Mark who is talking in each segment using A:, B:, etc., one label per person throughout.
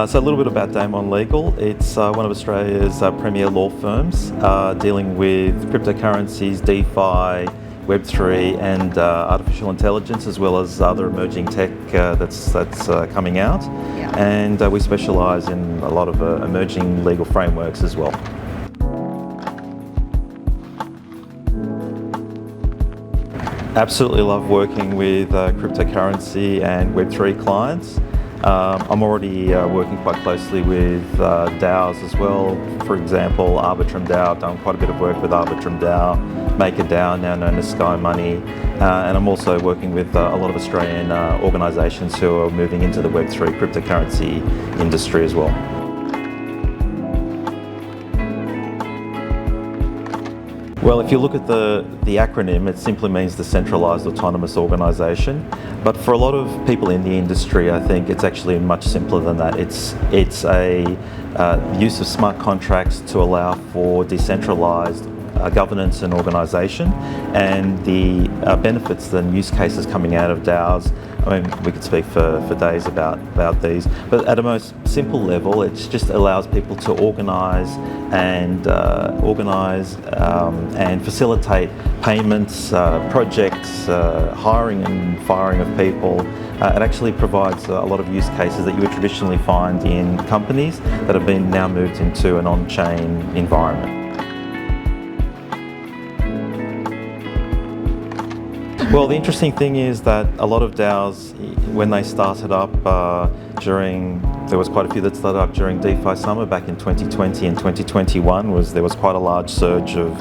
A: So a little bit about Daimon Legal. It's one of Australia's premier law firms dealing with cryptocurrencies, DeFi, Web3 and artificial intelligence, as well as other emerging tech that's coming out.
B: Yeah.
A: And we specialise in a lot of emerging legal frameworks as well. Absolutely love working with cryptocurrency and Web3 clients. I'm already working quite closely with DAOs as well. For example, Arbitrum DAO. I've done quite a bit of work with Arbitrum DAO, Maker DAO, now known as Sky Money. And I'm also working with a lot of Australian organisations who are moving into the Web3 cryptocurrency industry as well. Well, if you look at the acronym, it simply means Decentralized Autonomous Organisation. But for a lot of people in the industry, I think it's actually much simpler than that. It's a use of smart contracts to allow for decentralized governance and organisation, and the benefits and use cases coming out of DAOs. I mean, we could speak for days about these, but at a most simple level, it just allows people to organise and facilitate payments, projects, hiring and firing of people. It actually provides a lot of use cases that you would traditionally find in companies that have been now moved into an on-chain environment. Well, the interesting thing is that a lot of DAOs, when they started up there was quite a few that started up during DeFi Summer back in 2020 and 2021. There was quite a large surge of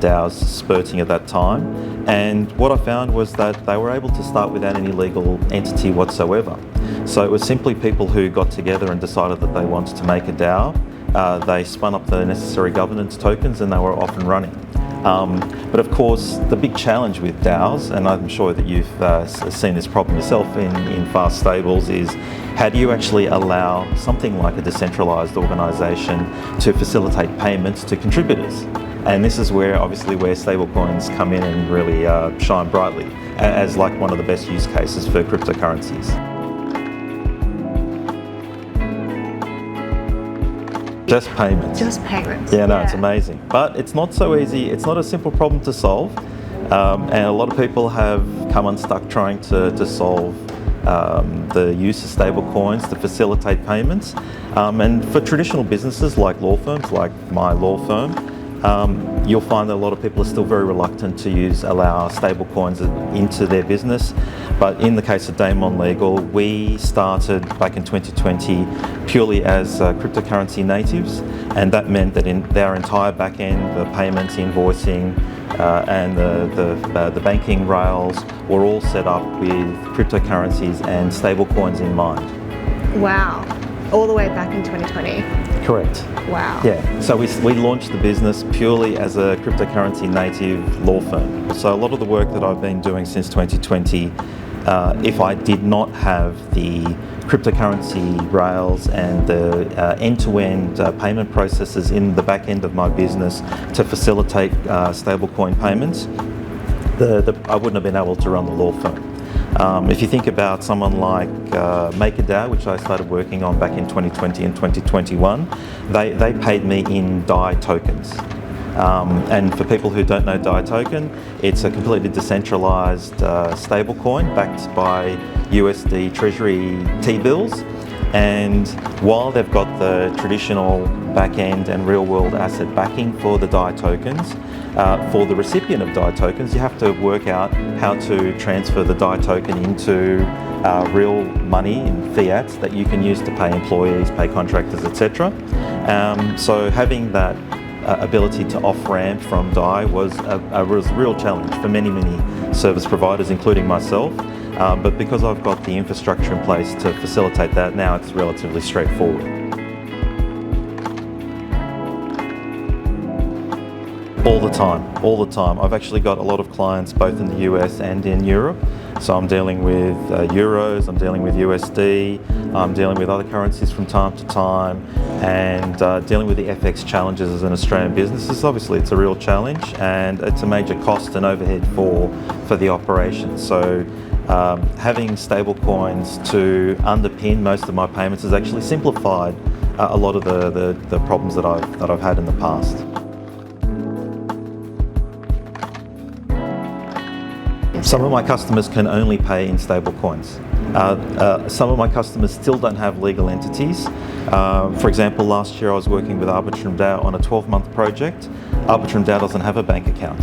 A: DAOs spurting at that time. And what I found was that they were able to start without any legal entity whatsoever. So it was simply people who got together and decided that they wanted to make a DAO. They spun up the necessary governance tokens and they were off and running. But of course, the big challenge with DAOs, and I'm sure that you've seen this problem yourself in FastStables, is how do you actually allow something like a decentralized organisation to facilitate payments to contributors? And this is where stablecoins come in and really shine brightly as like one of the best use cases for cryptocurrencies. Just payments.
B: Just payments.
A: Yeah, no, it's amazing. But it's not so easy. It's not a simple problem to solve. And a lot of people have come unstuck trying to solve the use of stablecoins to facilitate payments. And for traditional businesses like law firms, like my law firm, you'll find that a lot of people are still very reluctant to allow stablecoins into their business. But in the case of Daimon Legal, we started back in 2020 purely as cryptocurrency natives, and that meant that in their entire back end, the payments, invoicing, and the banking rails were all set up with cryptocurrencies and stablecoins in mind.
B: Wow, all the way back in 2020.
A: Correct.
B: Wow.
A: Yeah, so we launched the business purely as a cryptocurrency native law firm. So a lot of the work that I've been doing since 2020, if I did not have the cryptocurrency rails and the end-to-end payment processes in the back end of my business to facilitate stablecoin payments, I wouldn't have been able to run the law firm. If you think about someone like Maker DAO, which I started working on back in 2020 and 2021, they paid me in DAI tokens. And for people who don't know DAI token, it's a completely decentralized stablecoin backed by USD Treasury T-bills. And while they've got the traditional back-end and real-world asset backing for the DAI tokens, for the recipient of DAI tokens, you have to work out how to transfer the DAI token into real money in fiat that you can use to pay employees, pay contractors, etc. So having that ability to off-ramp from DAI was a real challenge for many service providers, including myself. But because I've got the infrastructure in place to facilitate that, now it's relatively straightforward. All the time. I've actually got a lot of clients both in the US and in Europe. So I'm dealing with euros, I'm dealing with USD, I'm dealing with other currencies from time to time, and dealing with the FX challenges as an Australian business. Obviously it's a real challenge and it's a major cost and overhead for the operation. So Having stablecoins to underpin most of my payments has actually simplified a lot of the problems that I've had in the past. Some of my customers can only pay in stablecoins. Some of my customers still don't have legal entities. For example, last year I was working with Arbitrum DAO on a 12-month project. Arbitrum DAO doesn't have a bank account.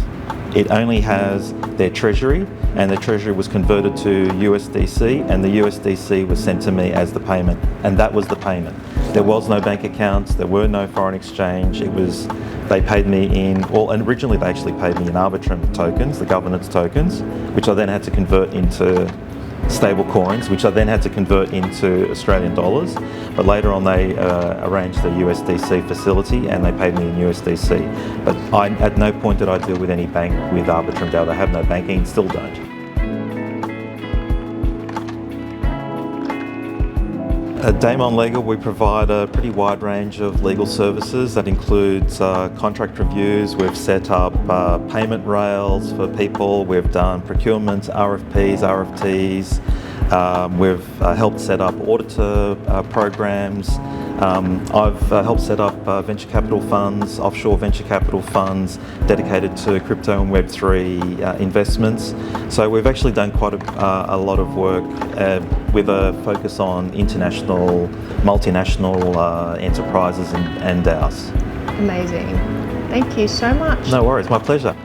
A: It only has their treasury, and their treasury was converted to USDC, and the USDC was sent to me as the payment, and that was the payment. There was no bank accounts, there were no foreign exchange. They paid me in, and originally they actually paid me in Arbitrum tokens, the governance tokens, which I then had to convert into stable coins, which I then had to convert into Australian dollars. But later on they arranged the USDC facility and they paid me in USDC. But at no point did I deal with any bank with Arbitrum DAO. They have no banking and still don't. At Daimon Legal, we provide a pretty wide range of legal services that includes contract reviews. We've set up payment rails for people. We've done procurement, RFPs, RFTs. We've helped set up auditor programs. I've helped set up venture capital funds, offshore venture capital funds dedicated to crypto and Web3 investments. So we've actually done quite a lot of work with a focus on international, multinational enterprises and DAOs.
B: Amazing. Thank you so much.
A: No worries, my pleasure.